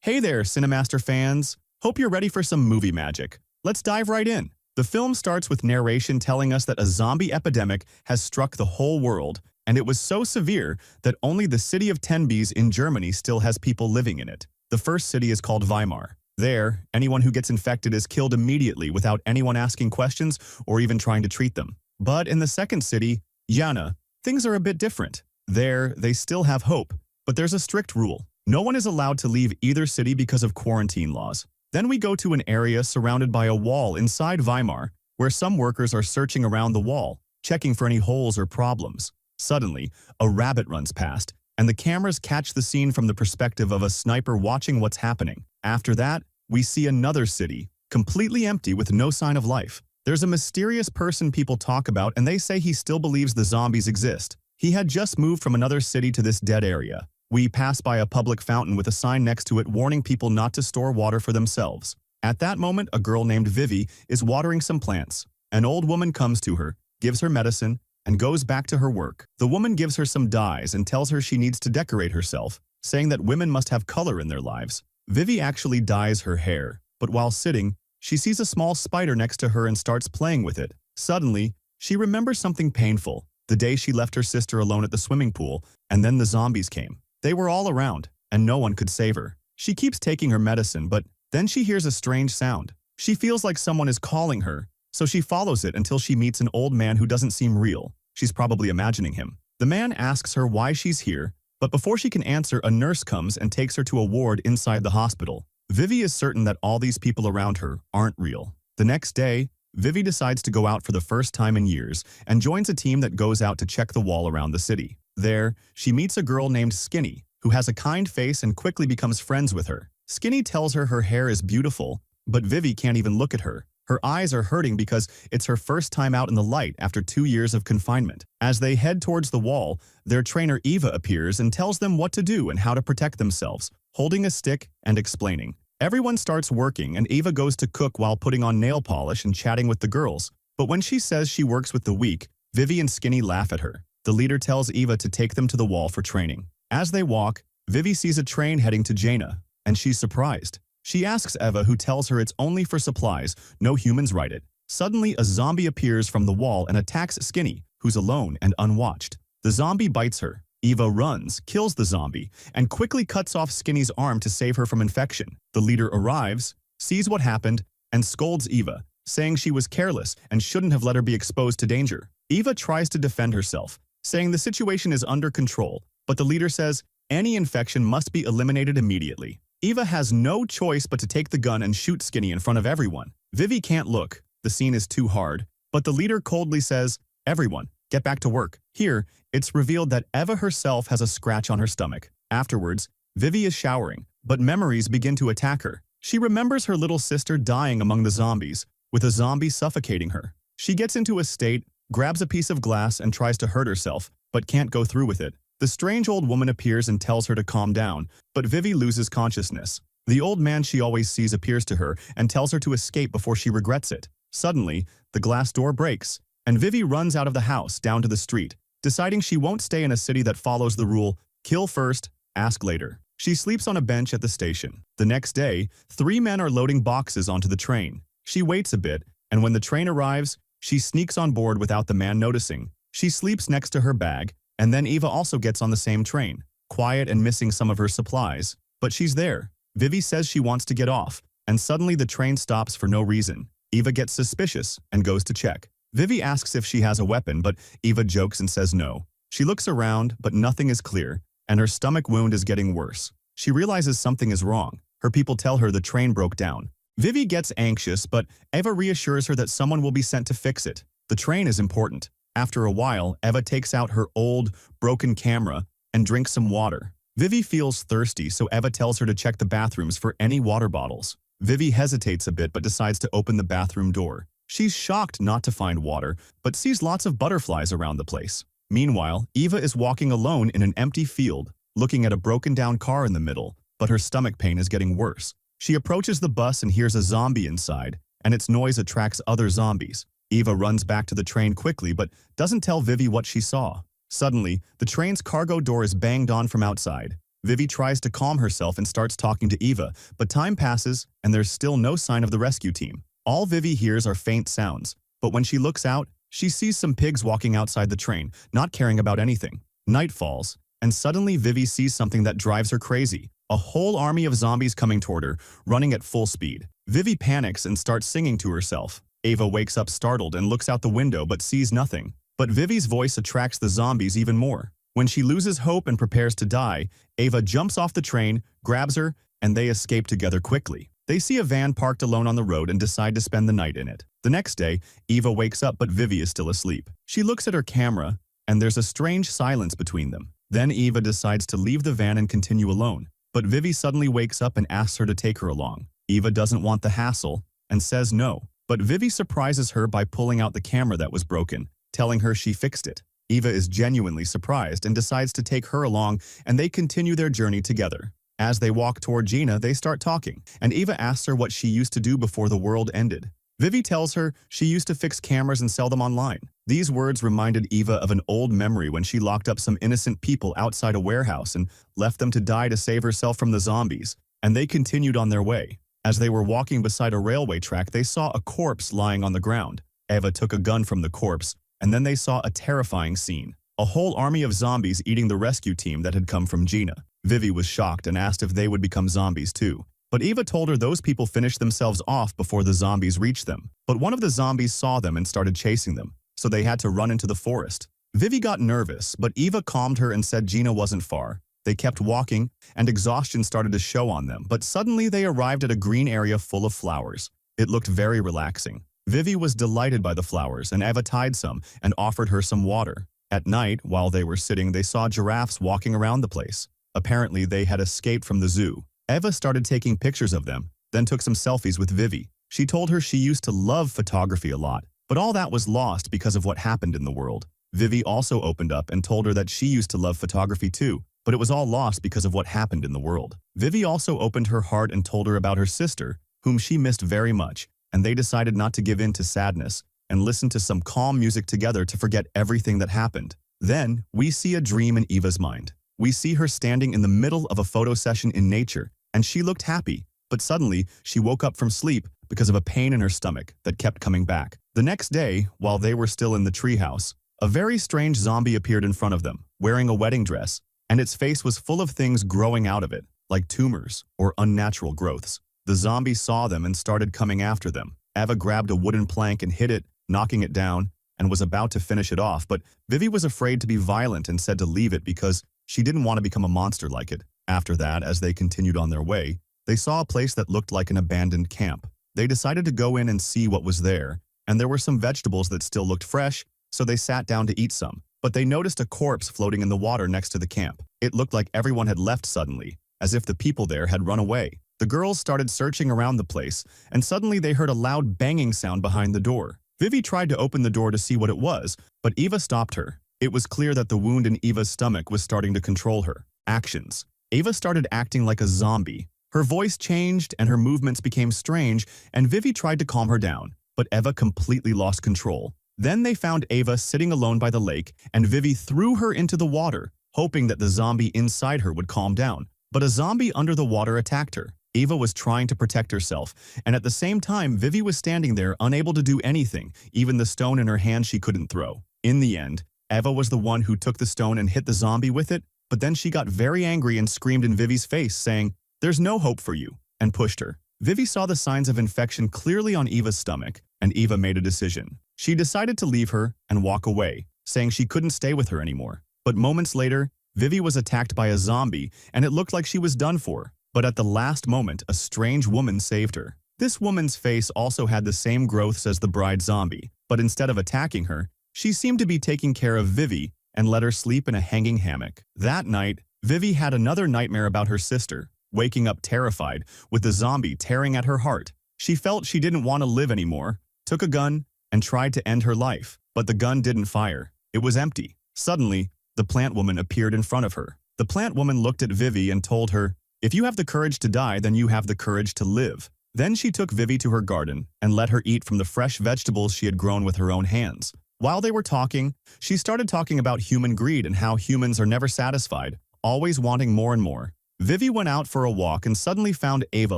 Hey there, CENIMASTER fans. Hope you're ready for some movie magic. Let's dive right in. The film starts with narration telling us that a zombie epidemic has struck the whole world, and it was so severe that only the city of Tenbies in Germany still has people living in it. The first city is called Weimar. There, anyone who gets infected is killed immediately without anyone asking questions or even trying to treat them. But in the second city, Jena, things are a bit different. There, they still have hope, but there's a strict rule. No one is allowed to leave either city because of quarantine laws. Then we go to an area surrounded by a wall inside Weimar, where some workers are searching around the wall, checking for any holes or problems. Suddenly, a rabbit runs past, and the cameras catch the scene from the perspective of a sniper watching what's happening. After that, we see another city, completely empty with no sign of life. There's a mysterious person people talk about, and they say he still believes the zombies exist. He had just moved from another city to this dead area. We pass by a public fountain with a sign next to it warning people not to store water for themselves. At that moment, a girl named Vivi is watering some plants. An old woman comes to her, gives her medicine, and goes back to her work. The woman gives her some dyes and tells her she needs to decorate herself, saying that women must have color in their lives. Vivi actually dyes her hair, but while sitting, she sees a small spider next to her and starts playing with it. Suddenly, she remembers something painful, the day she left her sister alone at the swimming pool, and then the zombies came. They were all around, and no one could save her. She keeps taking her medicine, but then she hears a strange sound. She feels like someone is calling her, so she follows it until she meets an old man who doesn't seem real. She's probably imagining him. The man asks her why she's here, but before she can answer, a nurse comes and takes her to a ward inside the hospital. Vivi is certain that all these people around her aren't real. The next day, Vivi decides to go out for the first time in years and joins a team that goes out to check the wall around the city. There, she meets a girl named Skinny, who has a kind face and quickly becomes friends with her. Skinny tells her her hair is beautiful, but Vivi can't even look at her. Her eyes are hurting because it's her first time out in the light after 2 years of confinement. As they head towards the wall, their trainer Eva appears and tells them what to do and how to protect themselves, holding a stick and explaining. Everyone starts working and Eva goes to cook while putting on nail polish and chatting with the girls. But when she says she works with the weak, Vivi and Skinny laugh at her. The leader tells Eva to take them to the wall for training. As they walk, Vivi sees a train heading to Jena, and she's surprised. She asks Eva, who tells her it's only for supplies, no humans ride it. Suddenly, a zombie appears from the wall and attacks Skinny, who's alone and unwatched. The zombie bites her. Eva runs, kills the zombie, and quickly cuts off Skinny's arm to save her from infection. The leader arrives, sees what happened, and scolds Eva, saying she was careless and shouldn't have let her be exposed to danger. Eva tries to defend herself, saying the situation is under control, but the leader says any infection must be eliminated immediately. Eva has no choice but to take the gun and shoot Skinny in front of everyone. Vivi can't look, the scene is too hard, but the leader coldly says, "Everyone, get back to work." Here, it's revealed that Eva herself has a scratch on her stomach. Afterwards, Vivi is showering, but memories begin to attack her. She remembers her little sister dying among the zombies, with a zombie suffocating her. She gets into a state, grabs a piece of glass and tries to hurt herself, but can't go through with it. The strange old woman appears and tells her to calm down, but Vivi loses consciousness. The old man she always sees appears to her and tells her to escape before she regrets it. Suddenly, the glass door breaks, and Vivi runs out of the house down to the street, deciding she won't stay in a city that follows the rule, kill first, ask later. She sleeps on a bench at the station. The next day, 3 men are loading boxes onto the train. She waits a bit, and when the train arrives, she sneaks on board without the man noticing. She sleeps next to her bag, and then Eva also gets on the same train, quiet and missing some of her supplies. But she's there. Vivi says she wants to get off, and suddenly the train stops for no reason. Eva gets suspicious and goes to check. Vivi asks if she has a weapon, but Eva jokes and says no. She looks around, but nothing is clear, and her stomach wound is getting worse. She realizes something is wrong. Her people tell her the train broke down. Vivi gets anxious, but Eva reassures her that someone will be sent to fix it. The train is important. After a while, Eva takes out her old, broken camera and drinks some water. Vivi feels thirsty, so Eva tells her to check the bathrooms for any water bottles. Vivi hesitates a bit but decides to open the bathroom door. She's shocked not to find water, but sees lots of butterflies around the place. Meanwhile, Eva is walking alone in an empty field, looking at a broken-down car in the middle, but her stomach pain is getting worse. She approaches the bus and hears a zombie inside, and its noise attracts other zombies. Eva runs back to the train quickly but doesn't tell Vivi what she saw. Suddenly, the train's cargo door is banged on from outside. Vivi tries to calm herself and starts talking to Eva, but time passes and there's still no sign of the rescue team. All Vivi hears are faint sounds, but when she looks out, she sees some pigs walking outside the train, not caring about anything. Night falls, and suddenly Vivi sees something that drives her crazy. A whole army of zombies coming toward her, running at full speed. Vivi panics and starts singing to herself. Eva wakes up startled and looks out the window but sees nothing. But Vivi's voice attracts the zombies even more. When she loses hope and prepares to die, Eva jumps off the train, grabs her, and they escape together quickly. They see a van parked alone on the road and decide to spend the night in it. The next day, Eva wakes up but Vivi is still asleep. She looks at her camera, and there's a strange silence between them. Then Eva decides to leave the van and continue alone. But Vivi suddenly wakes up and asks her to take her along. Eva doesn't want the hassle and says no. But Vivi surprises her by pulling out the camera that was broken, telling her she fixed it. Eva is genuinely surprised and decides to take her along, and they continue their journey together. As they walk toward Gina, they start talking, and Eva asks her what she used to do before the world ended. Vivi tells her she used to fix cameras and sell them online. These words reminded Eva of an old memory when she locked up some innocent people outside a warehouse and left them to die to save herself from the zombies, and they continued on their way. As they were walking beside a railway track, they saw a corpse lying on the ground. Eva took a gun from the corpse, and then they saw a terrifying scene. A whole army of zombies eating the rescue team that had come from Gina. Vivi was shocked and asked if they would become zombies too. But Eva told her those people finished themselves off before the zombies reached them. But one of the zombies saw them and started chasing them, so they had to run into the forest. Vivi got nervous, but Eva calmed her and said Gina wasn't far. They kept walking, and exhaustion started to show on them, but suddenly they arrived at a green area full of flowers. It looked very relaxing. Vivi was delighted by the flowers, and Eva tied some and offered her some water. At night, while they were sitting, they saw giraffes walking around the place. Apparently, they had escaped from the zoo. Eva started taking pictures of them, then took some selfies with Vivi. She told her she used to love photography a lot, but all that was lost because of what happened in the world. Vivi also opened up and told her that she used to love photography too, but it was all lost because of what happened in the world. Vivi also opened her heart and told her about her sister, whom she missed very much, and they decided not to give in to sadness and listen to some calm music together to forget everything that happened. Then, we see a dream in Eva's mind. We see her standing in the middle of a photo session in nature, and she looked happy, but suddenly she woke up from sleep because of a pain in her stomach that kept coming back. The next day, while they were still in the treehouse, a very strange zombie appeared in front of them, wearing a wedding dress, and its face was full of things growing out of it, like tumors or unnatural growths. The zombie saw them and started coming after them. Eva grabbed a wooden plank and hit it, knocking it down, and was about to finish it off, but Vivi was afraid to be violent and said to leave it because she didn't want to become a monster like it. After that, as they continued on their way, they saw a place that looked like an abandoned camp. They decided to go in and see what was there, and there were some vegetables that still looked fresh, so they sat down to eat some. But they noticed a corpse floating in the water next to the camp. It looked like everyone had left suddenly, as if the people there had run away. The girls started searching around the place, and suddenly they heard a loud banging sound behind the door. Vivi tried to open the door to see what it was, but Eva stopped her. It was clear that the wound in Eva's stomach was starting to control her. Actions. Eva started acting like a zombie. Her voice changed and her movements became strange, and Vivi tried to calm her down, but Eva completely lost control. Then they found Eva sitting alone by the lake, and Vivi threw her into the water, hoping that the zombie inside her would calm down. But a zombie under the water attacked her. Eva was trying to protect herself, and at the same time, Vivi was standing there unable to do anything, even the stone in her hand she couldn't throw. In the end, Eva was the one who took the stone and hit the zombie with it, but then she got very angry and screamed in Vivi's face, saying, "There's no hope for you," and pushed her. Vivi saw the signs of infection clearly on Eva's stomach, and Eva made a decision. She decided to leave her and walk away, saying she couldn't stay with her anymore. But moments later, Vivi was attacked by a zombie, and it looked like she was done for. But at the last moment, a strange woman saved her. This woman's face also had the same growths as the bride zombie, but instead of attacking her, she seemed to be taking care of Vivi and let her sleep in a hanging hammock. That night, Vivi had another nightmare about her sister, waking up terrified, with the zombie tearing at her heart. She felt she didn't want to live anymore, took a gun, and tried to end her life. But the gun didn't fire. It was empty. Suddenly, the plant woman appeared in front of her. The plant woman looked at Vivi and told her, "If you have the courage to die, then you have the courage to live." Then she took Vivi to her garden and let her eat from the fresh vegetables she had grown with her own hands. While they were talking, she started talking about human greed and how humans are never satisfied, always wanting more and more. Vivi went out for a walk and suddenly found Ava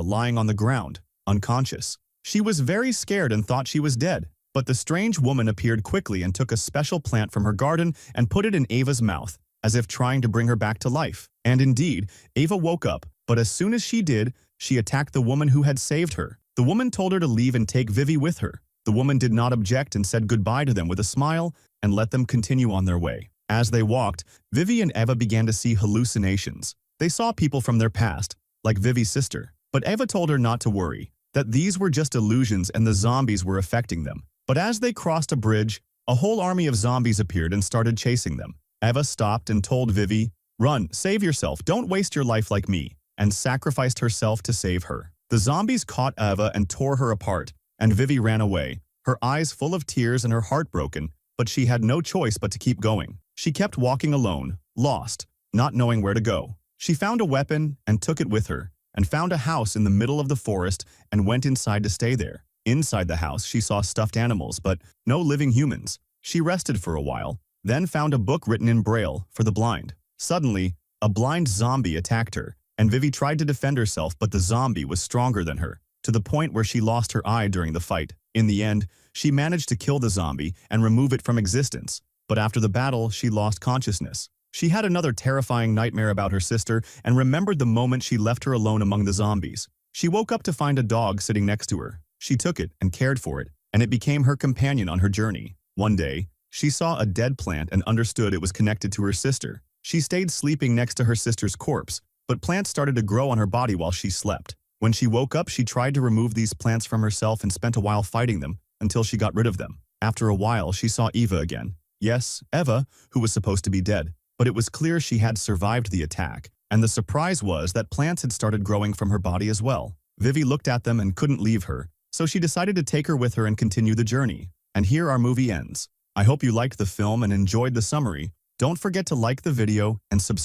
lying on the ground, unconscious. She was very scared and thought she was dead. But the strange woman appeared quickly and took a special plant from her garden and put it in Ava's mouth, as if trying to bring her back to life. And indeed, Ava woke up, but as soon as she did, she attacked the woman who had saved her. The woman told her to leave and take Vivi with her. The woman did not object and said goodbye to them with a smile and let them continue on their way. As they walked, Vivi and Eva began to see hallucinations. They saw people from their past, like Vivi's sister. But Eva told her not to worry, that these were just illusions and the zombies were affecting them. But as they crossed a bridge, a whole army of zombies appeared and started chasing them. Eva stopped and told Vivi, "Run, save yourself, don't waste your life like me," and sacrificed herself to save her. The zombies caught Eva and tore her apart, and Vivi ran away, her eyes full of tears and her heart broken, but she had no choice but to keep going. She kept walking alone, lost, not knowing where to go. She found a weapon and took it with her, and found a house in the middle of the forest and went inside to stay there. Inside the house, she saw stuffed animals, but no living humans. She rested for a while, then found a book written in Braille for the blind. Suddenly, a blind zombie attacked her, and Vivi tried to defend herself, but the zombie was stronger than her, to the point where she lost her eye during the fight. In the end, she managed to kill the zombie and remove it from existence, but after the battle, she lost consciousness. She had another terrifying nightmare about her sister and remembered the moment she left her alone among the zombies. She woke up to find a dog sitting next to her. She took it and cared for it, and it became her companion on her journey. One day, she saw a dead plant and understood it was connected to her sister. She stayed sleeping next to her sister's corpse, but plants started to grow on her body while she slept. When she woke up, she tried to remove these plants from herself and spent a while fighting them until she got rid of them. After a while, she saw Eva again. Yes, Eva, who was supposed to be dead, but it was clear she had survived the attack, and the surprise was that plants had started growing from her body as well. Vivi looked at them and couldn't leave her, so she decided to take her with her and continue the journey. And here our movie ends. I hope you liked the film and enjoyed the summary. Don't forget to like the video and subscribe.